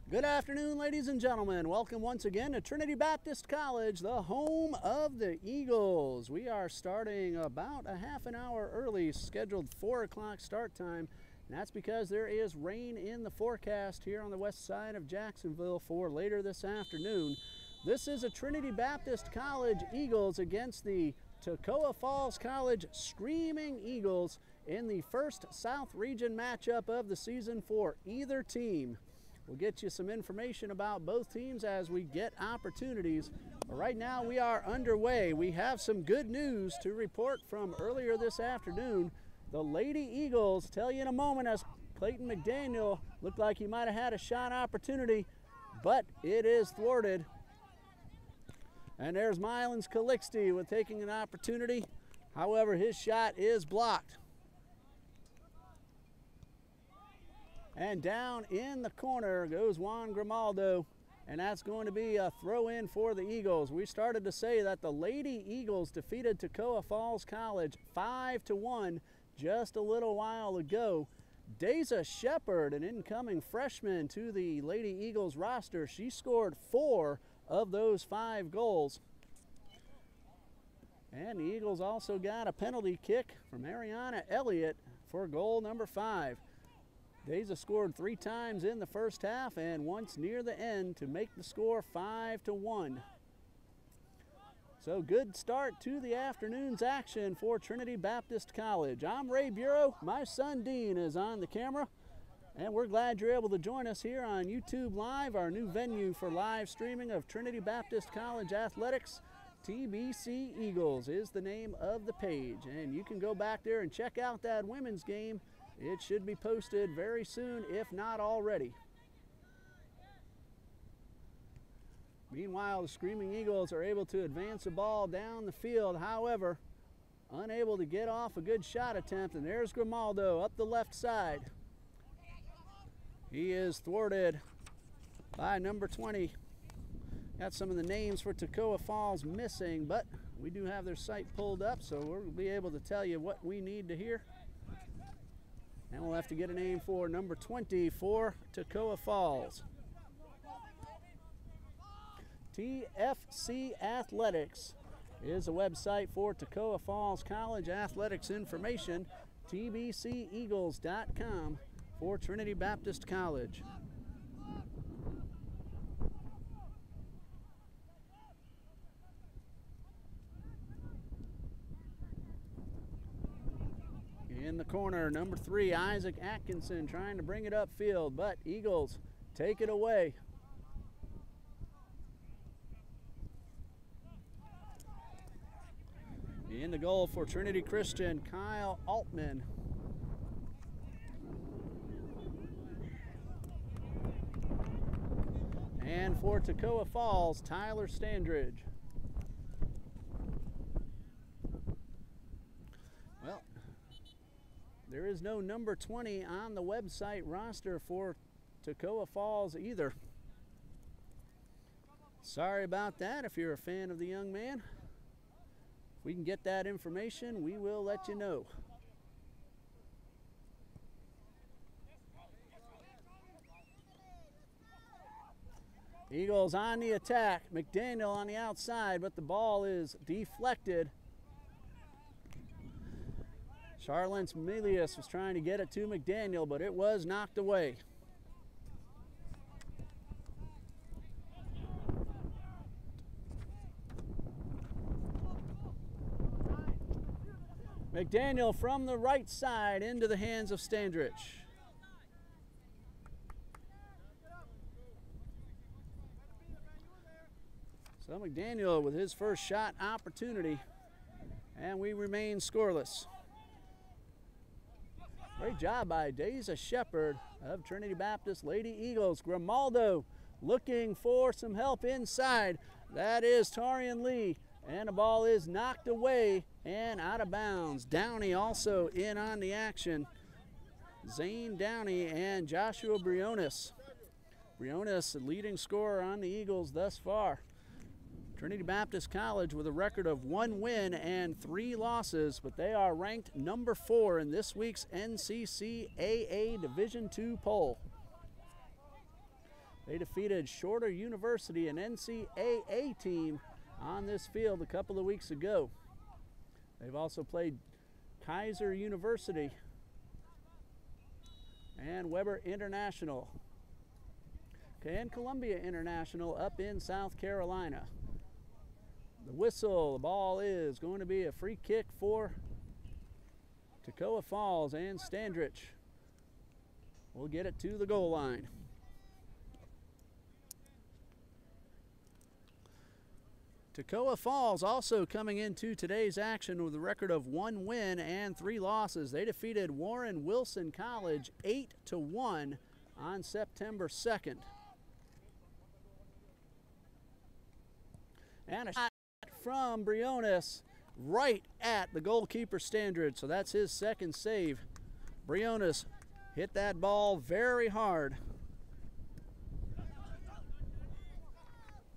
Good afternoon, ladies and gentlemen. Welcome once again to Trinity Baptist College, the home of the Eagles. We are starting about a half an hour early, scheduled 4 o'clock start time. And that's because there is rain in the forecast here on the west side of Jacksonville for later this afternoon. This is a Trinity Baptist College Eagles against the Toccoa Falls College Screaming Eagles in the first South Region matchup of the season for either team. We'll get you some information about both teams as we get opportunities. But right now we are underway. We have some good news to report from earlier this afternoon. The Lady Eagles, tell you in a moment, as Clayton McDaniel looked like he might have had a shot opportunity, but it is thwarted. And there's Mylons Calixte with taking an opportunity. However, his shot is blocked. And down in the corner goes Juan Grimaldo, and that's going to be a throw-in for the Eagles. We started to say that the Lady Eagles defeated Toccoa Falls College 5-1 just a little while ago. Deja Shepard, an incoming freshman to the Lady Eagles roster, she scored 4 of those 5 goals. And the Eagles also got a penalty kick from Ariana Elliott for goal number 5. Deja scored 3 times in the first half and once near the end to make the score 5-1. So good start to the afternoon's action for Trinity Baptist College. I'm Ray Bureau. My son Dean is on the camera, and we're glad you're able to join us here on YouTube Live, our new venue for live streaming of Trinity Baptist College Athletics. TBC Eagles is the name of the page, and you can go back there and check out that women's game. It should be posted very soon, if not already. Meanwhile, the Screaming Eagles are able to advance the ball down the field. However, unable to get off a good shot attempt. And there's Grimaldo up the left side. He is thwarted by number 20. Got some of the names for Toccoa Falls missing, but we do have their site pulled up, so we'll be able to tell you what we need to hear. And we'll have to get a name for number 20 for Toccoa Falls. TBC Athletics is a website for Toccoa Falls College athletics information. TBCEagles.com for Trinity Baptist College. In the corner, number 3, Isaac Atkinson trying to bring it upfield, but Eagles take it away. In the goal for Trinity Christian, Kyle Altman. And for Toccoa Falls, Tyler Standridge. Well, there is no number 20 on the website roster for Toccoa Falls either. Sorry about that if you're a fan of the young man. If we can get that information, we will let you know. Eagles on the attack. McDaniel on the outside, but the ball is deflected. Charlene Milius was trying to get it to McDaniel, but it was knocked away. McDaniel from the right side into the hands of Standridge. So McDaniel with his first shot opportunity, and we remain scoreless. Great job by Deja Shepard of Trinity Baptist Lady Eagles. Grimaldo looking for some help inside. That is Tarian Lee, and the ball is knocked away and out of bounds. Downey also in on the action. Zane Downey and Joshua Briones. Briones, the leading scorer on the Eagles thus far. Trinity Baptist College with a record of 1 win and 3 losses, but they are ranked number 4 in this week's NCCAA Division II poll. They defeated Shorter University, an NCAA team, on this field a couple of weeks ago. They've also played Kaiser University and Weber International and Columbia International up in South Carolina. The whistle, the ball is going to be a free kick for Toccoa Falls, and Standridge will get it to the goal line. Toccoa Falls also coming into today's action with a record of 1 win and 3 losses. They defeated Warren Wilson College 8-1 on September 2nd. And a shot from Briones right at the goalkeeper Standridge, so that's his second save. Briones hit that ball very hard,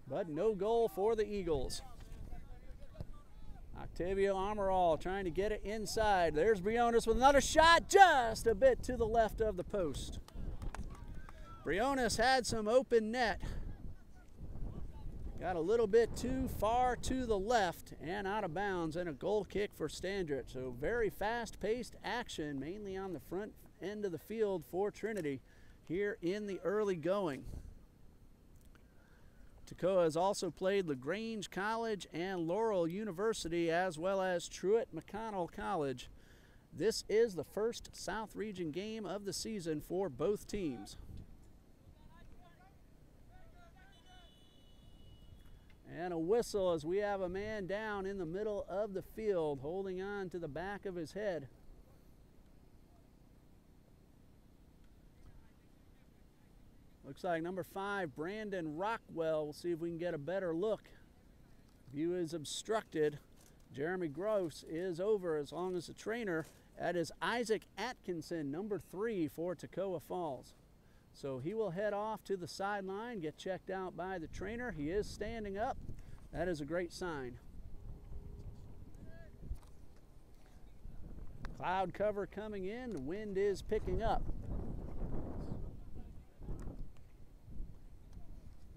but no goal for the Eagles. Octavio Amaral trying to get it inside. There's Briones with another shot, just a bit to the left of the post. Briones had some open net. Got a little bit too far to the left and out of bounds, and a goal kick for Standridge. So very fast-paced action, mainly on the front end of the field for Trinity here in the early going. Toccoa has also played LaGrange College and Laurel University, as well as Truett McConnell College. This is the first South Region game of the season for both teams. And a whistle as we have a man down in the middle of the field holding on to the back of his head. Looks like number 5, Brandon Rockwell. We'll see if we can get a better look. View is obstructed. Jeremy Gross is over, as long as the trainer. That is Isaac Atkinson, number 3 for Toccoa Falls. So he will head off to the sideline, get checked out by the trainer. He is standing up. That is a great sign. Cloud cover coming in. The wind is picking up.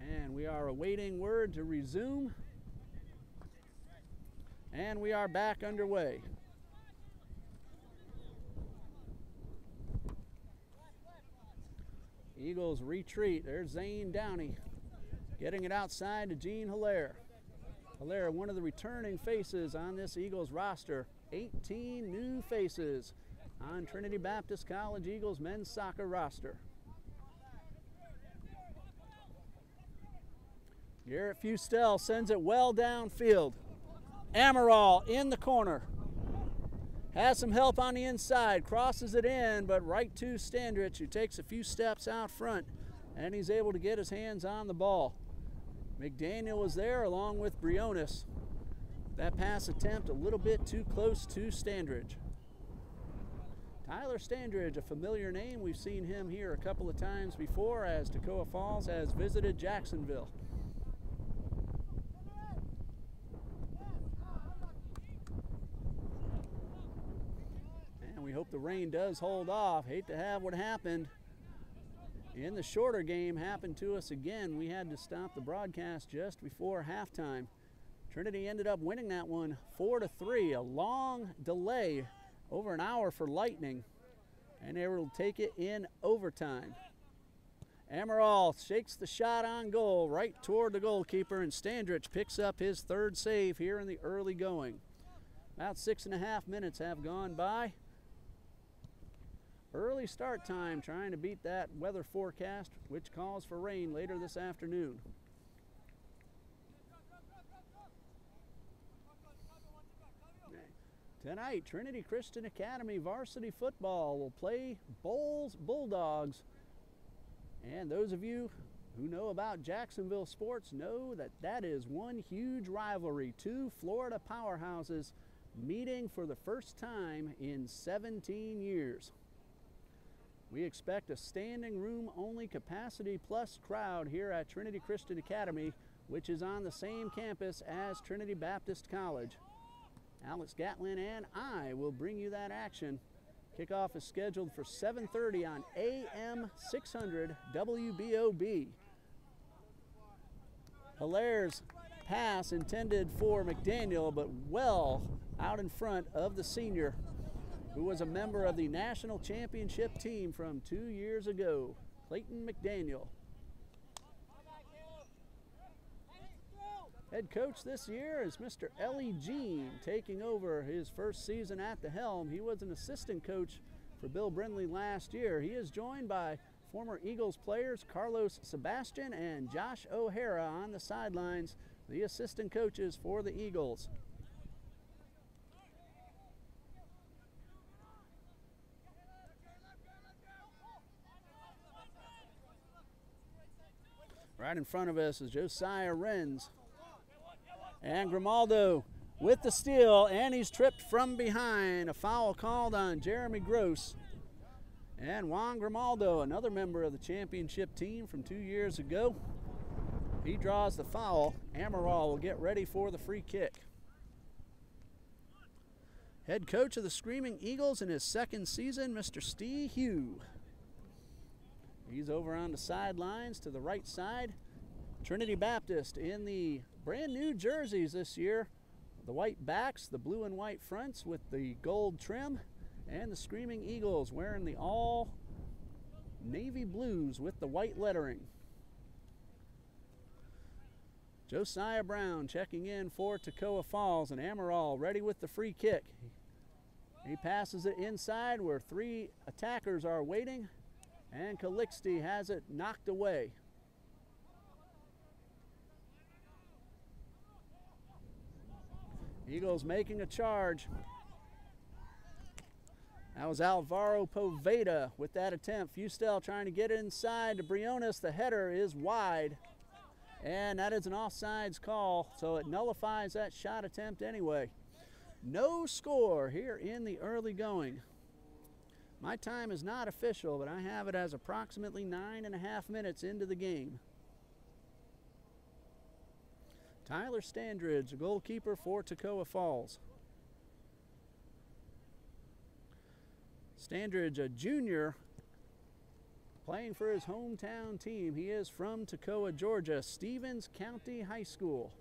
And we are awaiting word to resume. And we are back underway. Eagles retreat. There's Zane Downey getting it outside to Gene Hilaire. Hilaire, one of the returning faces on this Eagles roster. 18 new faces on Trinity Baptist College Eagles men's soccer roster. Garrett Fustel sends it well downfield. Amaral in the corner. Has some help on the inside, crosses it in, but right to Standridge, who takes a few steps out front, and he's able to get his hands on the ball. McDaniel was there along with Briones. That pass attempt a little bit too close to Standridge. Tyler Standridge, a familiar name. We've seen him here a couple of times before as Toccoa Falls has visited Jacksonville. We hope the rain does hold off. Hate to have what happened in the Shorter game happen to us again. We had to stop the broadcast just before halftime. Trinity ended up winning that one 4-3. A long delay, over an hour for Lightning, and they will take it in overtime. Amaral shakes the shot on goal right toward the goalkeeper, and Standridge picks up his 3rd save here in the early going. About 6.5 minutes have gone by. Early start time, trying to beat that weather forecast, which calls for rain later this afternoon. Tonight, Trinity Christian Academy varsity football will play Bowles Bulldogs. And those of you who know about Jacksonville sports know that that is one huge rivalry. 2 Florida powerhouses meeting for the first time in 17 years. We expect a standing room only capacity plus crowd here at Trinity Christian Academy, which is on the same campus as Trinity Baptist College. Alex Gatlin and I will bring you that action. Kickoff is scheduled for 7:30 on AM 600 WBOB. Hilaire's pass intended for McDaniel, but well out in front of the senior, who was a member of the national championship team from 2 years ago, Clayton McDaniel. Head coach this year is Mr. Ellie Jean, taking over his first season at the helm. He was an assistant coach for Bill Brindley last year. He is joined by former Eagles players Carlos Sebastian and Josh O'Hara on the sidelines, the assistant coaches for the Eagles. Right in front of us is Josiah Renz. And Grimaldo with the steal, and he's tripped from behind. A foul called on Jeremy Gross. And Juan Grimaldo, another member of the championship team from 2 years ago, he draws the foul. Amaral will get ready for the free kick. Head coach of the Screaming Eagles in his second season, Mr. Steve Hugh. He's over on the sidelines to the right side. Trinity Baptist in the brand new jerseys this year. The white backs, the blue and white fronts with the gold trim, and the Screaming Eagles wearing the all navy blues with the white lettering. Josiah Brown checking in for Toccoa Falls, and Amaral ready with the free kick. He passes it inside where 3 attackers are waiting, and Calixte has it knocked away. Eagles making a charge. That was Alvaro Poveda with that attempt. Fustel trying to get it inside to Briones. The header is wide, and that is an offsides call, so it nullifies that shot attempt anyway. No score here in the early going. My time is not official, but I have it as approximately 9.5 minutes into the game. Tyler Standridge, a goalkeeper for Toccoa Falls. Standridge, a junior, playing for his hometown team. He is from Toccoa, Georgia, Stevens County High School.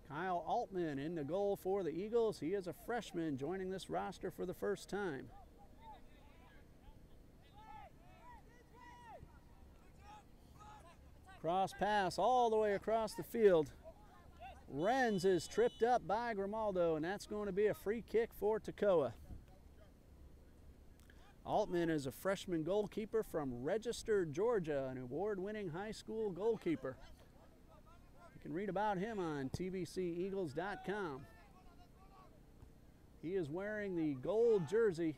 Kyle Altman in the goal for the Eagles. He is a freshman joining this roster for the first time. Cross pass all the way across the field. Renz is tripped up by Grimaldo, and that's going to be a free kick for Toccoa. Altman is a freshman goalkeeper from Register, Georgia, an award-winning high school goalkeeper. You can read about him on TBCEagles.com. He is wearing the gold jersey,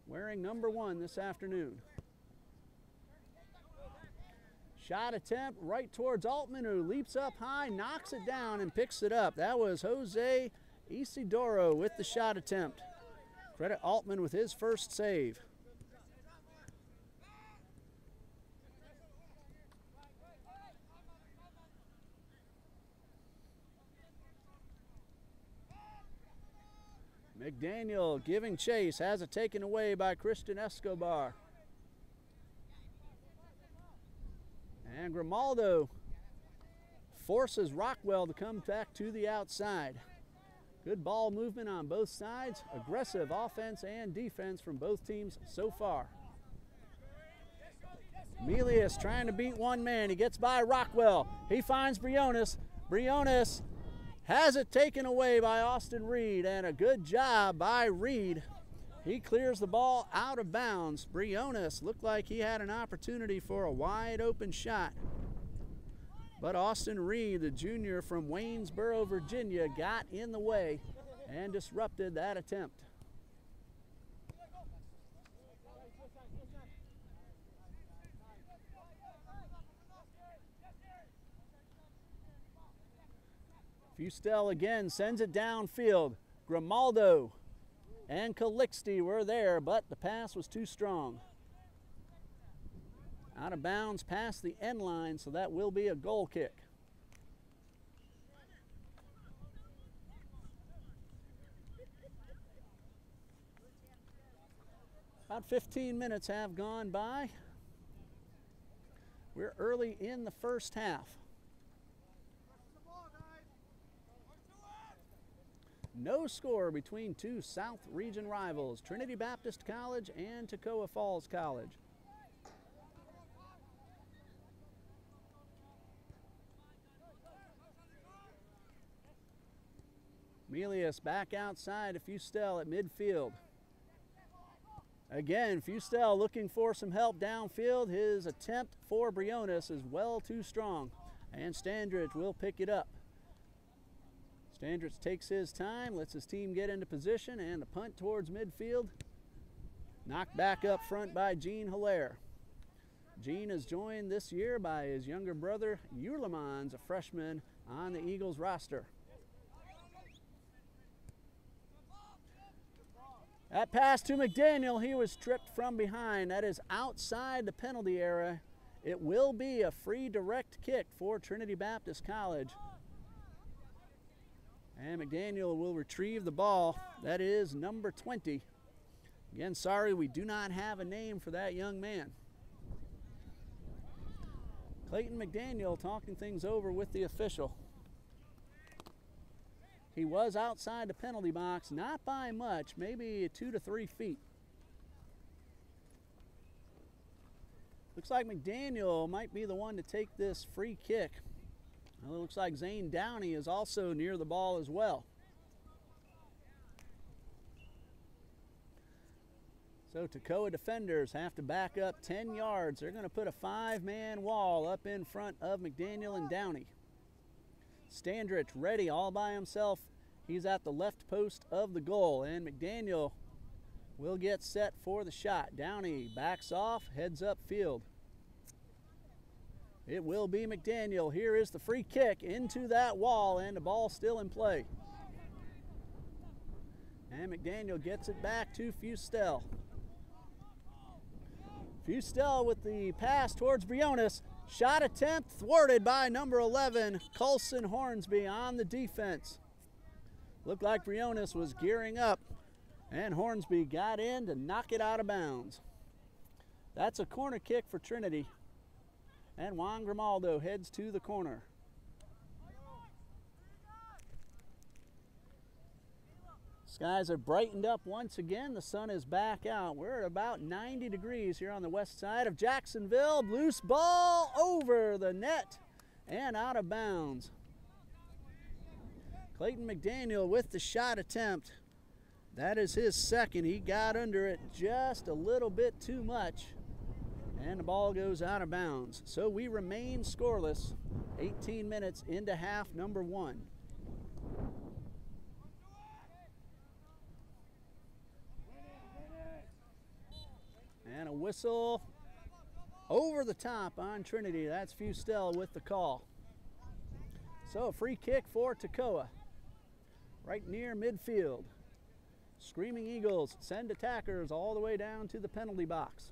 wearing number 1 this afternoon. Shot attempt right towards Altman, who leaps up high, knocks it down, and picks it up. That was Jose Isidoro with the shot attempt. Credit Altman with his first save. McDaniel giving chase, has it taken away by Christian Escobar. And Grimaldo forces Rockwell to come back to the outside. Good ball movement on both sides. Aggressive offense and defense from both teams so far. Melius trying to beat one man. He gets by Rockwell. He finds Briones. Briones has it taken away by Austin Reed, and a good job by Reed. He clears the ball out of bounds. Briones looked like he had an opportunity for a wide open shot, but Austin Reed, the junior from Waynesboro, Virginia, got in the way and disrupted that attempt. Fustel again sends it downfield. Grimaldo and Calixte were there, but the pass was too strong. Out of bounds past the end line, so that will be a goal kick. About 15 minutes have gone by. We're early in the first half. No score between two South Region rivals, Trinity Baptist College and Toccoa Falls College. Melius back outside to Fustel at midfield. Again, Fustel looking for some help downfield. His attempt for Briones is well too strong, and Standridge will pick it up. Standridge takes his time, lets his team get into position, and the punt towards midfield. Knocked back up front by Gene Hilaire. Gene is joined this year by his younger brother, Ulemans, a freshman on the Eagles roster. That pass to McDaniel, he was tripped from behind. That is outside the penalty area. It will be a free direct kick for Trinity Baptist College. And McDaniel will retrieve the ball. That is number 20. Again, sorry, we do not have a name for that young man. Clayton McDaniel talking things over with the official. He was outside the penalty box, not by much, maybe 2 to 3 feet. Looks like McDaniel might be the one to take this free kick. Well, it looks like Zane Downey is also near the ball as well. So Toccoa defenders have to back up 10 yards. They're going to put a 5-man wall up in front of McDaniel and Downey. Standridge ready all by himself. He's at the left post of the goal, and McDaniel will get set for the shot. Downey backs off, heads up field. It will be McDaniel. Here is the free kick into that wall, and the ball still in play. And McDaniel gets it back to Fustel. Fustel with the pass towards Briones. Shot attempt thwarted by number 11, Coulson Hornsby on the defense. Looked like Briones was gearing up, and Hornsby got in to knock it out of bounds. That's a corner kick for Trinity, and Juan Grimaldo heads to the corner. Skies have brightened up once again. The sun is back out. We're at about 90 degrees here on the west side of Jacksonville. Loose ball over the net and out of bounds. Clayton McDaniel with the shot attempt. That is his second. He got under it just a little bit too much, and the ball goes out of bounds. So we remain scoreless 18 minutes into half number 1. And a whistle over the top on Trinity. That's Fustel with the call. So a free kick for Toccoa, right near midfield. Screaming Eagles send attackers all the way down to the penalty box.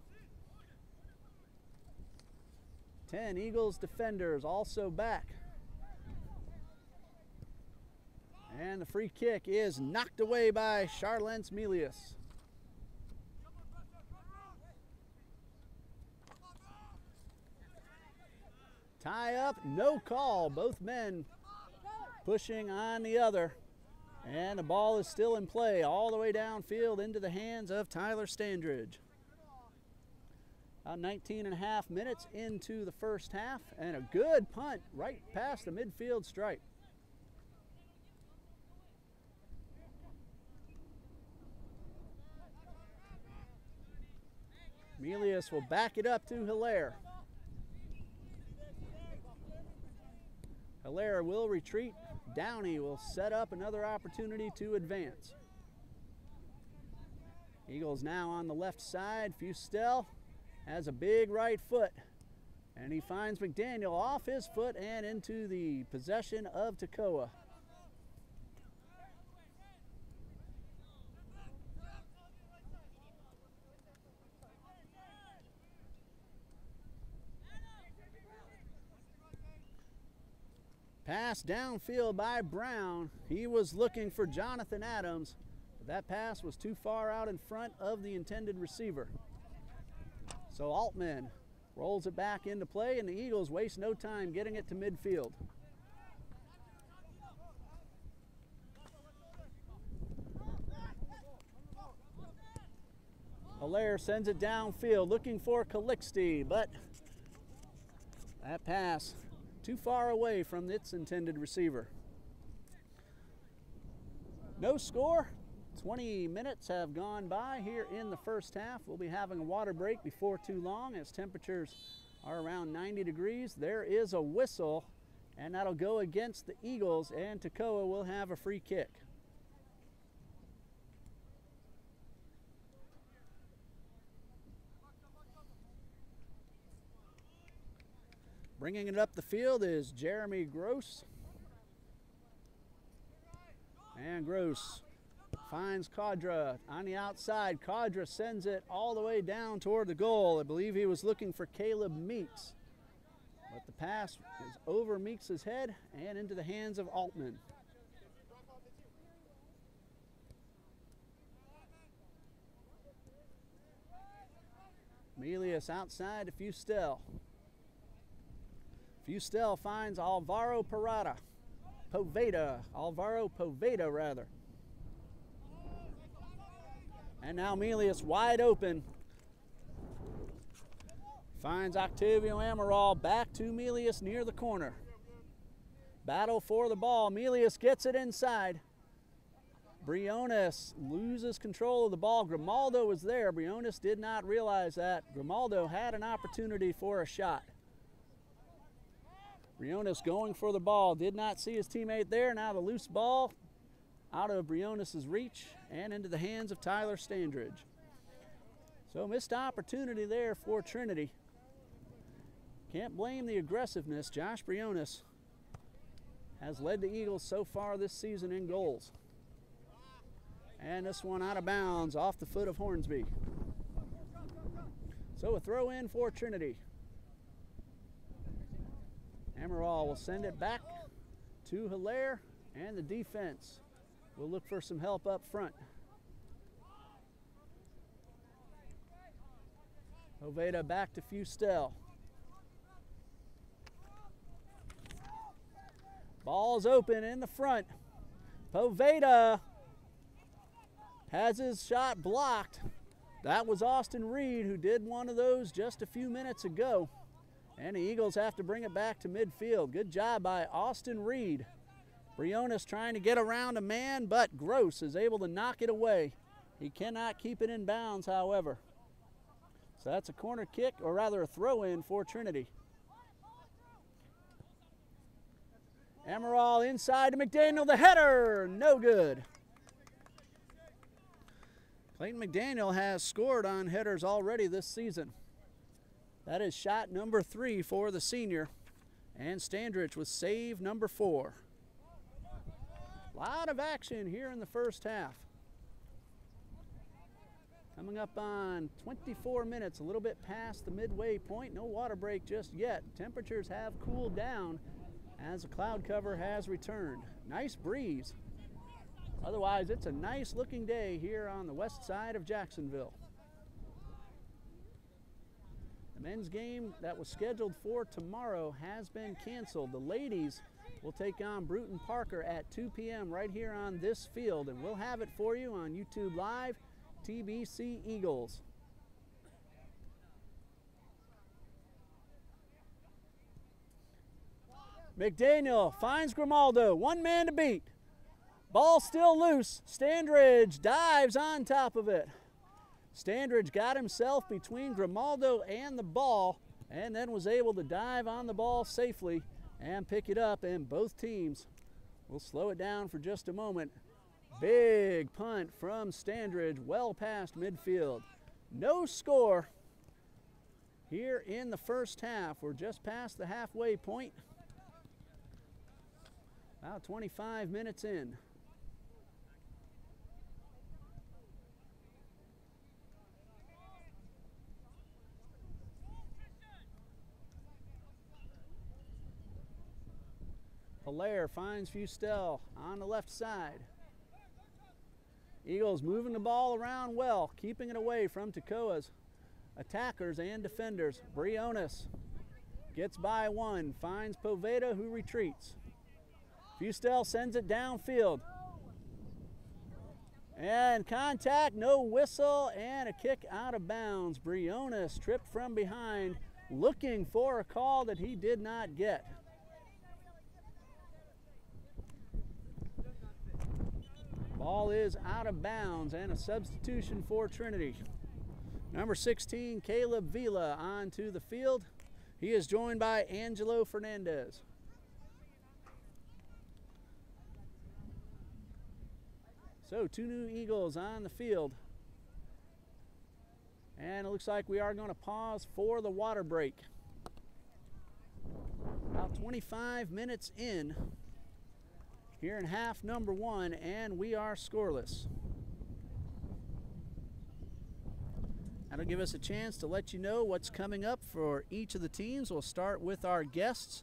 10 Eagles defenders also back. And the free kick is knocked away by Charlence Melius. Tie up, no call. Both men pushing on the other. And the ball is still in play all the way downfield into the hands of Tyler Standridge. About 19 and a half minutes into the first half, and a good punt right past the midfield stripe. Melius will back it up to Hilaire. Hilaire will retreat. Downey will set up another opportunity to advance. Eagles now on the left side. Fustel has a big right foot, and he finds McDaniel off his foot and into the possession of Toccoa. Pass downfield by Brown. He was looking for Jonathan Adams, but that pass was too far out in front of the intended receiver. So Altman Rolls it back into play, and the Eagles waste no time getting it to midfield. Hilaire sends it downfield looking for Calixte, but that pass too far away from its intended receiver. No score. 20 minutes have gone by here in the first half. We'll be having a water break before too long as temperatures are around 90 degrees. There is a whistle, and that'll go against the Eagles, and Toccoa will have a free kick. Bringing it up the field is Jeremy Gross. And Gross finds Cadra on the outside. Cadra sends it all the way down toward the goal. I believe he was looking for Caleb Meeks. But the pass is over Meeks' head and into the hands of Altman. Melius outside to Fustel. Fustel finds Alvaro Poveda, rather. And now Melius wide open. Finds Octavio Amaral, back to Melius near the corner. Battle for the ball. Melius gets it inside. Briones loses control of the ball. Grimaldo was there. Briones did not realize that. Grimaldo had an opportunity for a shot. Briones going for the ball, did not see his teammate there. Now the loose ball out of Briones' reach and into the hands of Tyler Standridge. So missed opportunity there for Trinity. Can't blame the aggressiveness. Josh Briones has led the Eagles so far this season in goals. And this one out of bounds off the foot of Hornsby. So a throw in for Trinity. Amaral will send it back to Hilaire, and the defense will look for some help up front. Poveda back to Fustel. Ball's open in the front. Poveda has his shot blocked. That was Austin Reed, who did one of those just a few minutes ago. And the Eagles have to bring it back to midfield. Good job by Austin Reed. Briones trying to get around a man, but Gross is able to knock it away. He cannot keep it in bounds, however. So that's a corner kick, or rather a throw-in for Trinity. Amaral inside to McDaniel, the header, no good. Clayton McDaniel has scored on headers already this season. That is shot number 3 for the senior. And Standridge with save number 4. A lot of action here in the first half. Coming up on 24 minutes, a little bit past the midway point. No water break just yet. Temperatures have cooled down as the cloud cover has returned. Nice breeze. Otherwise, it's a nice looking day here on the west side of Jacksonville. The men's game that was scheduled for tomorrow has been canceled. The ladies will take on Bruton Parker at 2 p.m. right here on this field, and we'll have it for you on YouTube Live, TBC Eagles. McDaniel finds Grimaldo, one man to beat. Ball still loose. Standridge dives on top of it. Standridge got himself between Grimaldo and the ball and then was able to dive on the ball safely and pick it up, and both teams will slow it down for just a moment. Big punt from Standridge, well past midfield. No score here in the first half. We're just past the halfway point. About 25 minutes in. Hilaire finds Fustel on the left side. Eagles moving the ball around well, keeping it away from Toccoa's attackers and defenders. Briones gets by one, finds Poveda, who retreats. Fustel sends it downfield. And contact, no whistle, and a kick out of bounds. Briones tripped from behind, looking for a call that he did not get. Ball is out of bounds, and a substitution for Trinity. Number 16, Caleb Vila, onto the field. He is joined by Angelo Fernandez. So 2 new Eagles on the field. And it looks like we are going to pause for the water break. About 25 minutes in here in half number 1, and we are scoreless. That'll give us a chance to let you know what's coming up for each of the teams. We'll start with our guests,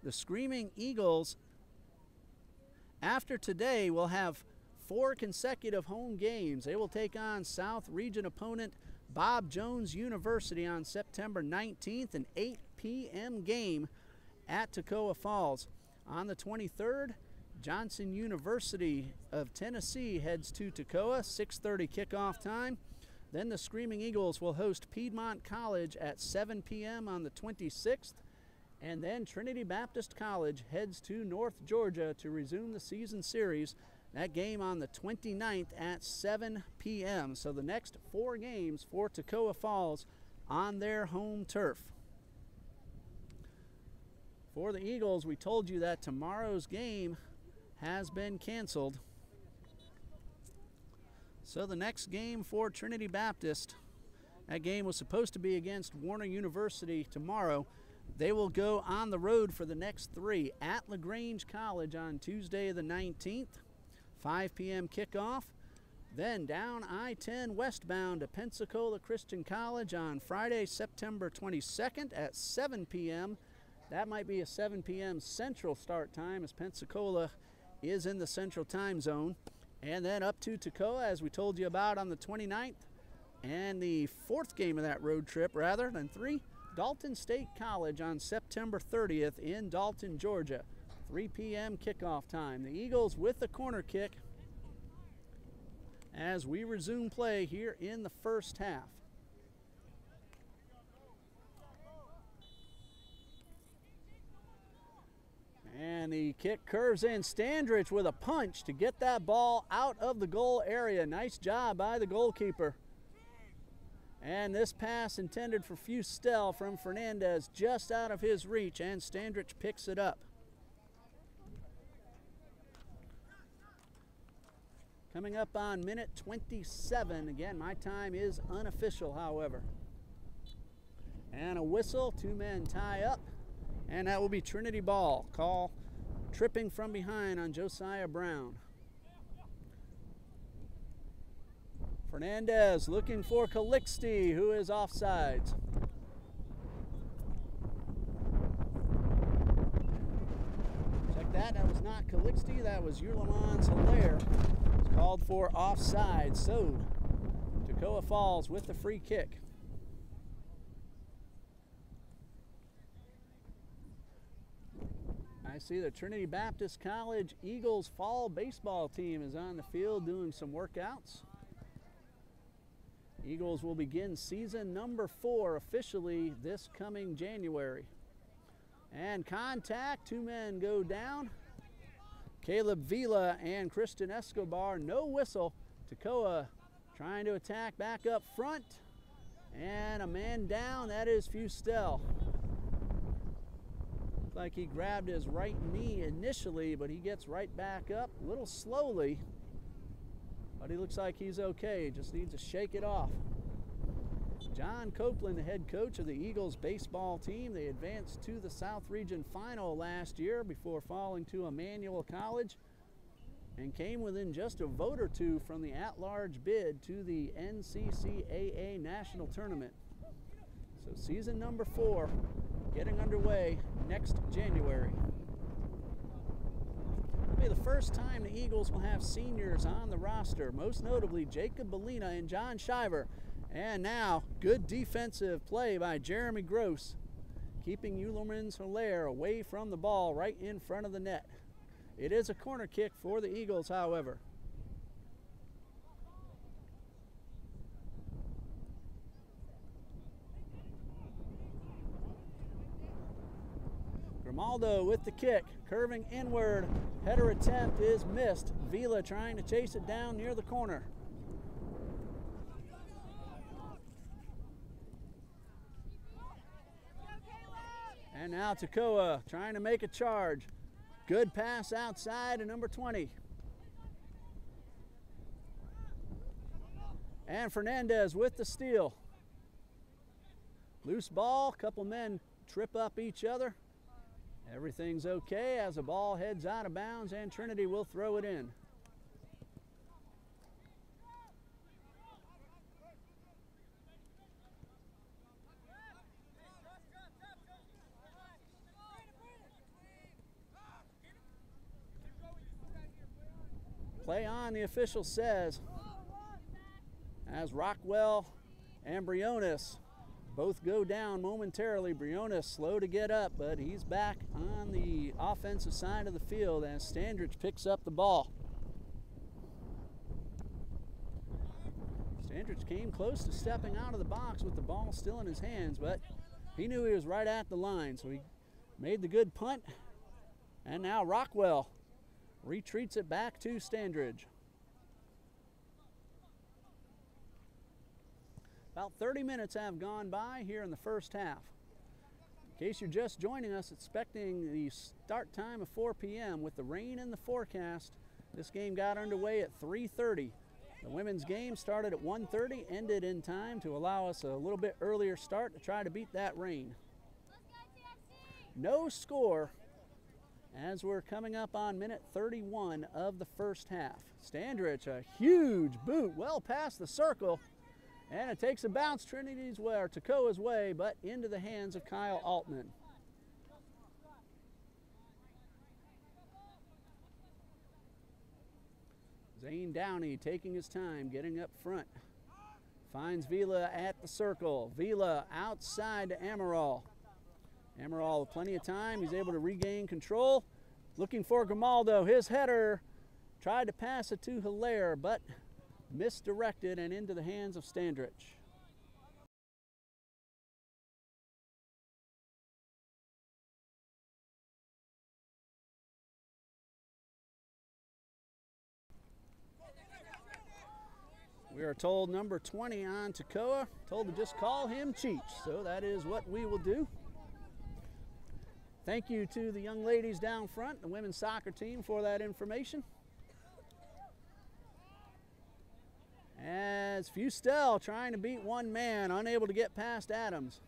the Screaming Eagles. After today, we'll have 4 consecutive home games. They will take on South Region opponent Bob Jones University on September 19th, an 8 p.m. game at Toccoa Falls. On the 23rd, Johnson University of Tennessee heads to Toccoa, 6:30 kickoff time. Then the Screaming Eagles will host Piedmont College at 7 p.m. on the 26th. And then Trinity Baptist College heads to North Georgia to resume the season series. That game on the 29th at 7 p.m. So the next 4 games for Toccoa Falls on their home turf. For the Eagles, we told you that tomorrow's game has been canceled. So the next game for Trinity Baptist, that game was supposed to be against Warner University tomorrow. They will go on the road for the next 3 at LaGrange College on Tuesday the 19th, 5 p.m. kickoff. Then down I-10 westbound to Pensacola Christian College on Friday, September 22nd at 7 p.m. That might be a 7 p.m. Central start time, as Pensacola is in the Central time zone. And then up to Toccoa, as we told you about, on the 29th. And the 4th game of that road trip, rather than 3, Dalton State College on September 30th in Dalton, Georgia. 3 p.m. kickoff time. The Eagles with the corner kick as we resume play here in the first half. And the kick curves in. Standridge with a punch to get that ball out of the goal area. Nice job by the goalkeeper. And this pass intended for Fustel from Fernandez, just out of his reach, and Standridge picks it up. Coming up on minute 27. Again, my time is unofficial, however. And a whistle, 2 men tie up. And that will be Trinity ball. Call tripping from behind on Josiah Brown. Fernandez looking for Calixte, who is offsides. Check that. That was not Calixte. That was Ulamans Hilaire. It's called for offside. So Toccoa Falls with the free kick. I see the Trinity Baptist College Eagles fall baseball team is on the field doing some workouts. Eagles will begin season number 4 officially this coming January. And contact, 2 men go down. Caleb Vila and Christian Escobar, no whistle. Toccoa trying to attack back up front. And a man down, that is Fustel. Like he grabbed his right knee initially, but he gets right back up a little slowly. But he looks like he's okay, just needs to shake it off. John Copeland, the head coach of the Eagles baseball team. They advanced to the South Region Final last year before falling to Emmanuel College and came within just a vote or 2 from the at-large bid to the NCCAA National Tournament. So season number 4 getting underway next January. It'll be the first time the Eagles will have seniors on the roster, most notably Jacob Bellina and John Shiver. And now, good defensive play by Jeremy Gross, keeping Uellerman's Hilaire away from the ball right in front of the net. It is a corner kick for the Eagles, however. Grimaldo with the kick, curving inward. Header attempt is missed. Vila trying to chase it down near the corner. And now Toccoa trying to make a charge. Good pass outside to number 20. And Fernandez with the steal. Loose ball, couple men trip up each other. Everything's okay as the ball heads out of bounds, and Trinity will throw it in. Play on, the official says, as Rockwell and Briones both go down momentarily. Briones slow to get up, but he's back on the offensive side of the field as Standridge picks up the ball. Standridge came close to stepping out of the box with the ball still in his hands, but he knew he was right at the line, so he made the good punt. And now Rockwell retreats it back to Standridge. About 30 minutes have gone by here in the first half. In case you're just joining us, expecting the start time of 4 p.m. with the rain in the forecast, this game got underway at 3:30. The women's game started at 1:30, ended in time to allow us a little bit earlier start to try to beat that rain. No score as we're coming up on minute 31 of the first half. Standridge, a huge boot well past the circle. And it takes a bounce Trinity's way, or Toccoa's way, but into the hands of Kyle Altman. Zane Downey taking his time, getting up front. Finds Vila at the circle. Vila outside to Amaral. Amaral with plenty of time. He's able to regain control. Looking for Grimaldo. His header. Tried to pass it to Hilaire, but misdirected and into the hands of Standridge. We are told number 20 on Toccoa, told to just call him Cheech, so that is what we will do. Thank you to the young ladies down front, the women's soccer team, for that information. As Fustel trying to beat one man, unable to get past Adams.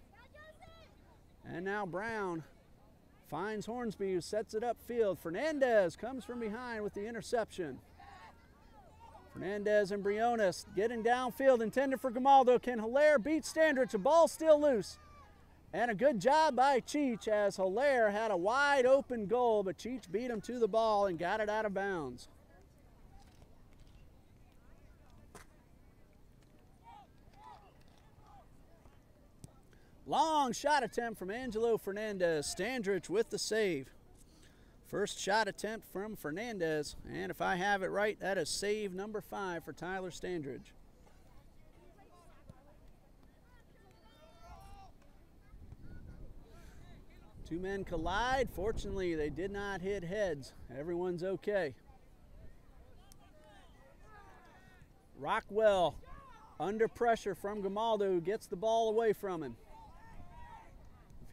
And now Brown finds Hornsby, who sets it upfield. Fernandez comes from behind with the interception. Fernandez and Briones getting downfield, intended for Grimaldo. Can Hilaire beat Standridge? The ball still loose. And a good job by Cheech, as Hilaire had a wide open goal, but Cheech beat him to the ball and got it out of bounds. Long shot attempt from Angelo Fernandez. Standridge with the save. First shot attempt from Fernandez, and if I have it right, that is save number 5 for Tyler Standridge. Two men collide. Fortunately, they did not hit heads. Everyone's okay. Rockwell under pressure from Grimaldo, who gets the ball away from him.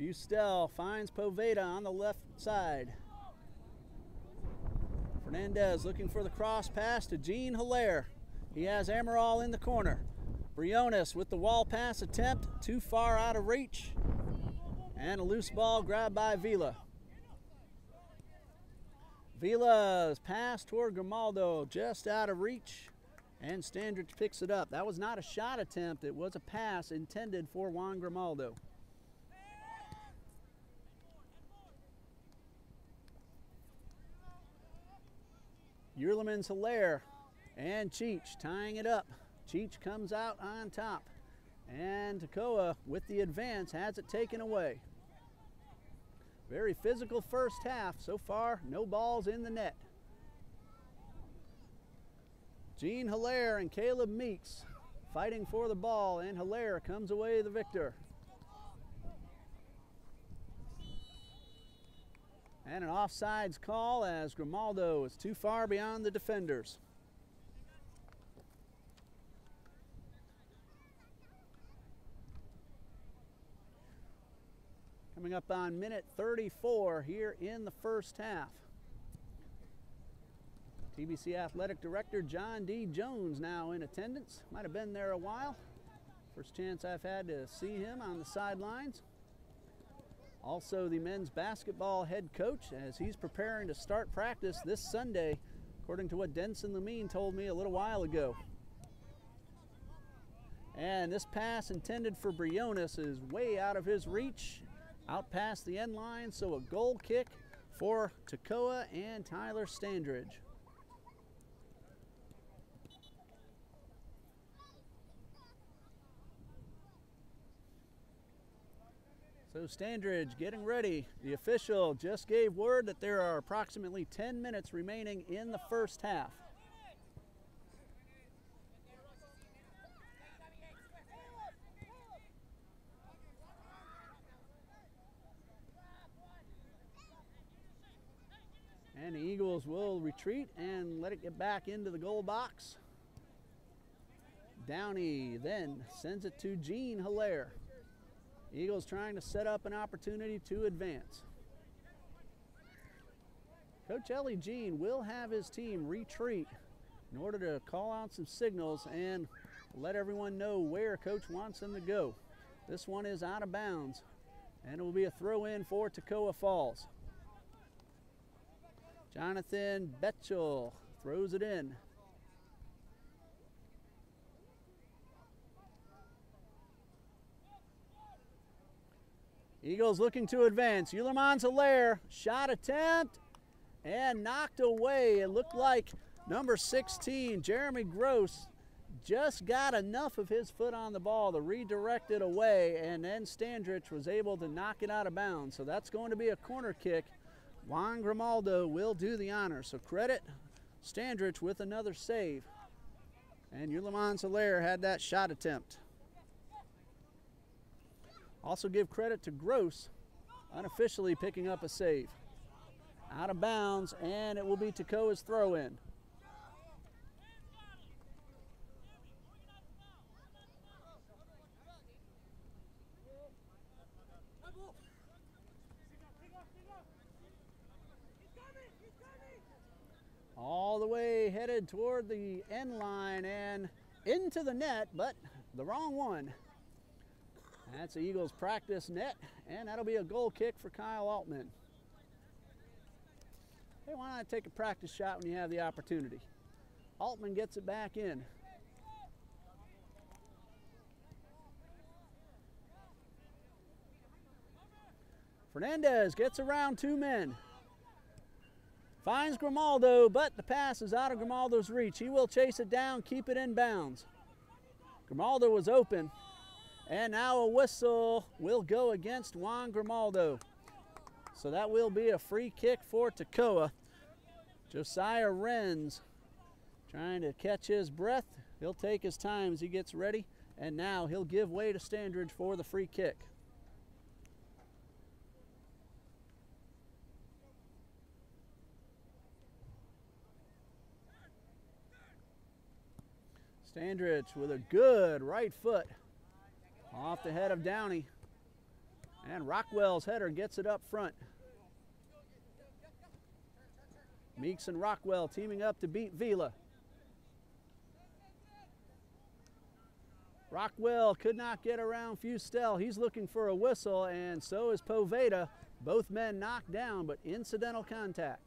Fustel finds Poveda on the left side. Fernandez looking for the cross pass to Gene Hilaire. He has Amaral in the corner. Briones with the wall pass attempt, too far out of reach. And a loose ball grabbed by Vila. Vila's pass toward Grimaldo, just out of reach, and Standridge picks it up. That was not a shot attempt, it was a pass intended for Juan Grimaldo. Uellerman's Hilaire and Cheech tying it up. Cheech comes out on top. And Toccoa, with the advance, has it taken away. Very physical first half. So far, no balls in the net. Gene Hilaire and Caleb Meeks fighting for the ball, and Hilaire comes away the victor. And an offsides call as Grimaldo is too far beyond the defenders. Coming up on minute 34 here in the first half. TBC Athletic Director John D. Jones now in attendance. Might have been there a while. First chance I've had to see him on the sidelines. Also the men's basketball head coach as he's preparing to start practice this Sunday, according to what Denson Lamine told me a little while ago. And this pass intended for Briones is way out of his reach, out past the end line, so a goal kick for Toccoa and Tyler Standridge. So Standridge getting ready. The official just gave word that there are approximately 10 minutes remaining in the first half. And the Eagles will retreat and let it get back into the goal box. Downey then sends it to Gene Hilaire. Eagles trying to set up an opportunity to advance. Coach Ellie Jean will have his team retreat in order to call out some signals and let everyone know where Coach wants them to go. This one is out of bounds, and it will be a throw in for Toccoa Falls. Jonathan Betchel throws it in. Eagles looking to advance. Ulerman's Hilaire, shot attempt and knocked away. It looked like number 16, Jeremy Gross, just got enough of his foot on the ball to redirect it away, and then Standridge was able to knock it out of bounds. So that's going to be a corner kick. Juan Grimaldo will do the honor. So credit Standridge with another save. And Ulerman's Hilaire had that shot attempt. Also give credit to Gross, unofficially picking up a save. Out of bounds, and it will be Toccoa's throw-in. All the way headed toward the end line and into the net, but the wrong one. That's the Eagles' practice net, and that'll be a goal kick for Kyle Altman. Hey, why not take a practice shot when you have the opportunity? Altman gets it back in. Fernandez gets around two men. Finds Grimaldo, but the pass is out of Grimaldo's reach. He will chase it down, keep it in bounds. Grimaldo was open. And now a whistle will go against Juan Grimaldo. So that will be a free kick for Toccoa. Josiah Renz trying to catch his breath. He'll take his time as he gets ready. And now he'll give way to Standridge for the free kick. Standridge with a good right foot. Off the head of Downey. And Rockwell's header gets it up front. Meeks and Rockwell teaming up to beat Vila. Rockwell could not get around Fustel. He's looking for a whistle, and so is Poveda. Both men knocked down, but incidental contact.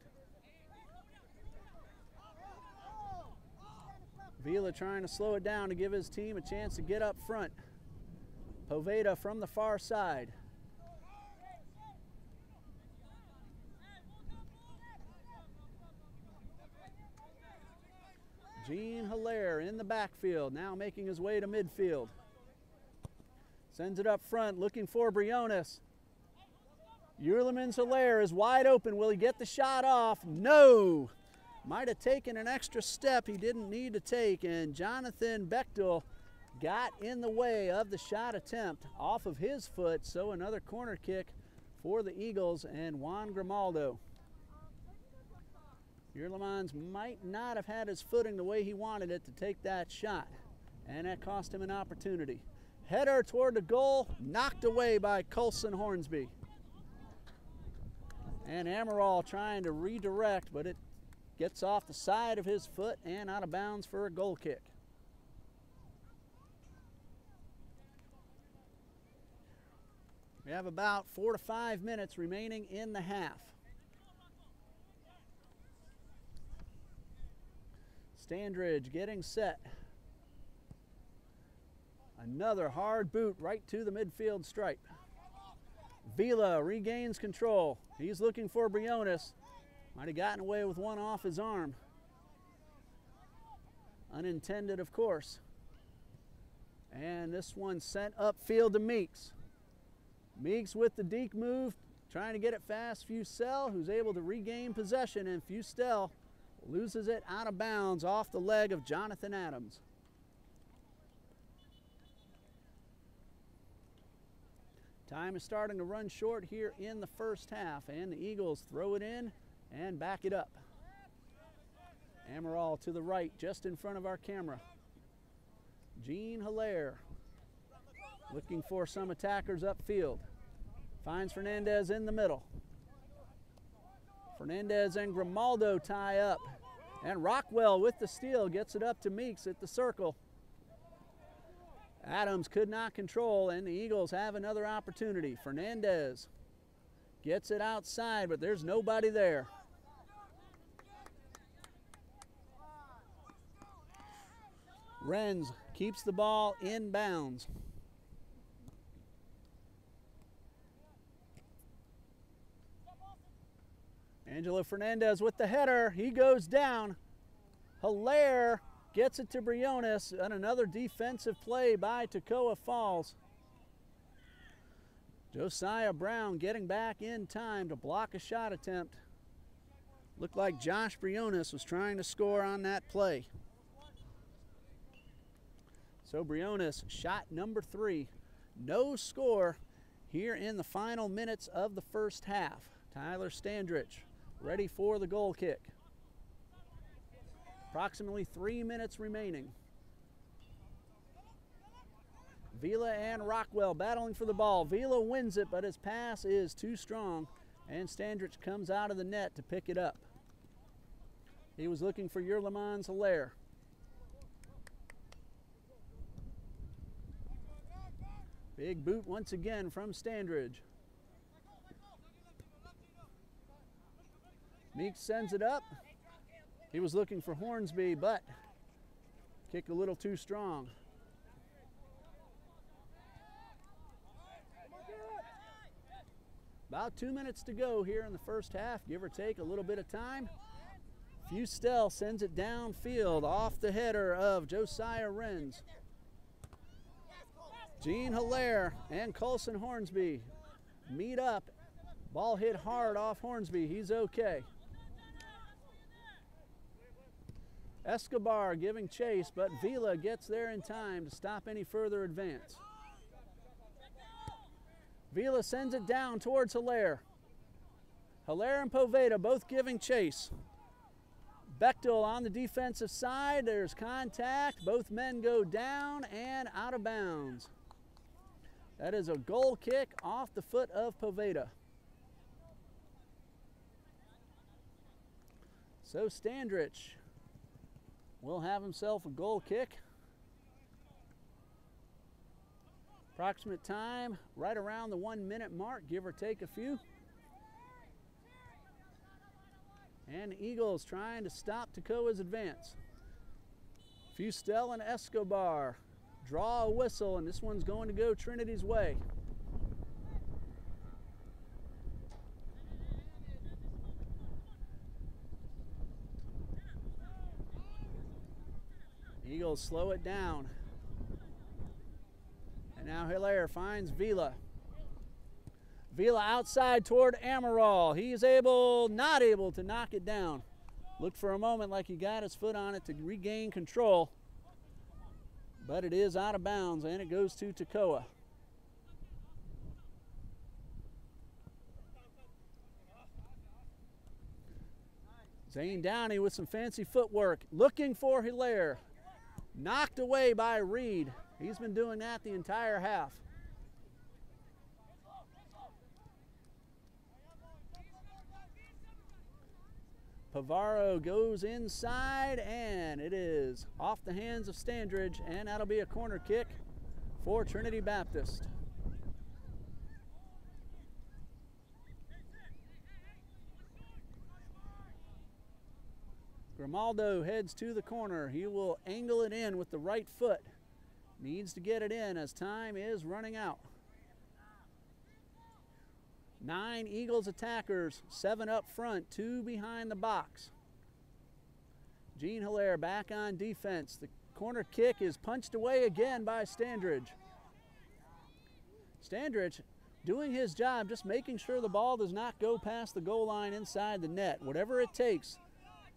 Vila trying to slow it down to give his team a chance to get up front. Poveda from the far side. Gene Hilaire in the backfield, now making his way to midfield. Sends it up front, looking for Briones. Hilaire is wide open. Will he get the shot off? No! Might have taken an extra step he didn't need to take, and Jonathan Bechtel got in the way of the shot attempt off of his foot, so another corner kick for the Eagles and Juan Grimaldo. Hurlemans might not have had his footing the way he wanted it to take that shot, and that cost him an opportunity. Header toward the goal, knocked away by Colson Hornsby. And Amaral trying to redirect, but it gets off the side of his foot and out of bounds for a goal kick. We have about 4 to 5 minutes remaining in the half. Standridge getting set. Another hard boot right to the midfield stripe. Vila regains control. He's looking for Briones. Might have gotten away with one off his arm. Unintended, of course. And this one sent upfield to Meeks. Meeks with the deke move, trying to get it fast. Fusel, who's able to regain possession, and Fusel loses it out of bounds off the leg of Jonathan Adams. Time is starting to run short here in the first half, and the Eagles throw it in and back it up. Amaral to the right, just in front of our camera. Gene Hilaire looking for some attackers upfield. Finds Fernandez in the middle. Fernandez and Grimaldo tie up. And Rockwell with the steal gets it up to Meeks at the circle. Adams could not control, and the Eagles have another opportunity. Fernandez gets it outside, but there's nobody there. Renz keeps the ball in bounds. Angelo Fernandez with the header. He goes down. Hilaire gets it to Briones, and another defensive play by Toccoa Falls. Josiah Brown getting back in time to block a shot attempt. Looked like Josh Briones was trying to score on that play. So Briones, shot number 3. No score here in the final minutes of the first half. Tyler Standridge ready for the goal kick. Approximately 3 minutes remaining. Vila and Rockwell battling for the ball. Vila wins it, but his pass is too strong, and Standridge comes out of the net to pick it up. He was looking for Hurlemans Hilaire. Big boot once again from Standridge. Meeks sends it up. He was looking for Hornsby, but kick a little too strong. About 2 minutes to go here in the first half, give or take a little bit of time. Fustel sends it downfield off the header of Josiah Renz. Gene Hilaire and Colson Hornsby meet up. Ball hit hard off Hornsby. He's okay. Escobar giving chase, but Vila gets there in time to stop any further advance. Vila sends it down towards Hilaire. Hilaire and Poveda both giving chase. Bechtel on the defensive side. There's contact. Both men go down and out of bounds. That is a goal kick off the foot of Poveda. So Standridge will have himself a goal kick. Approximate time right around the 1 minute mark, give or take a few. And the Eagles trying to stop Toccoa's advance. Fustel and Escobar draw a whistle, and this one's going to go Trinity's way. Eagles slow it down. And now Hilaire finds Vila. Vila outside toward Amaral. He is not able to knock it down. Looked for a moment like he got his foot on it to regain control. But it is out of bounds, and it goes to Toccoa. Zane Downey with some fancy footwork, looking for Hilaire. Knocked away by Reed. He's been doing that the entire half. Pavaro goes inside, and it is off the hands of Standridge, and that'll be a corner kick for Trinity Baptist. Grimaldo heads to the corner. He will angle it in with the right foot. Needs to get it in as time is running out. 9 Eagles attackers, 7 up front, 2 behind the box. Gene Hilaire back on defense. The corner kick is punched away again by Standridge. Standridge doing his job, just making sure the ball does not go past the goal line inside the net. Whatever it takes,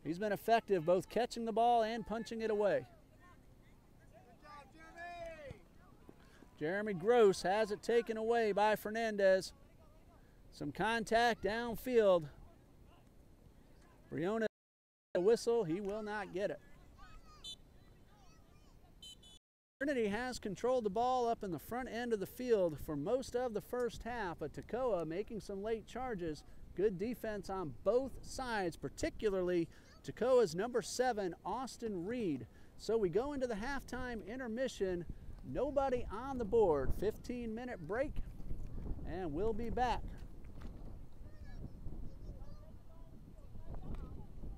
he's been effective both catching the ball and punching it away. Jeremy Gross has it taken away by Fernandez. Some contact downfield. Briona whistle, he will not get it. Trinity has controlled the ball up in the front end of the field for most of the first half, but Toccoa making some late charges. Good defense on both sides, particularly Toccoa's number 7, Austin Reed. So we go into the halftime intermission, nobody on the board. 15-minute break, and we'll be back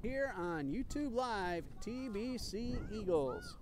here on YouTube Live, TBC Eagles.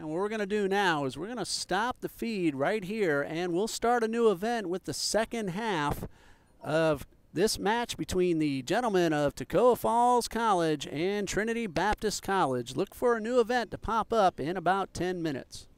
And what we're going to do now is we're going to stop the feed right here, and we'll start a new event with the second half of this match between the gentlemen of Toccoa Falls College and Trinity Baptist College. Look for a new event to pop up in about 10 minutes.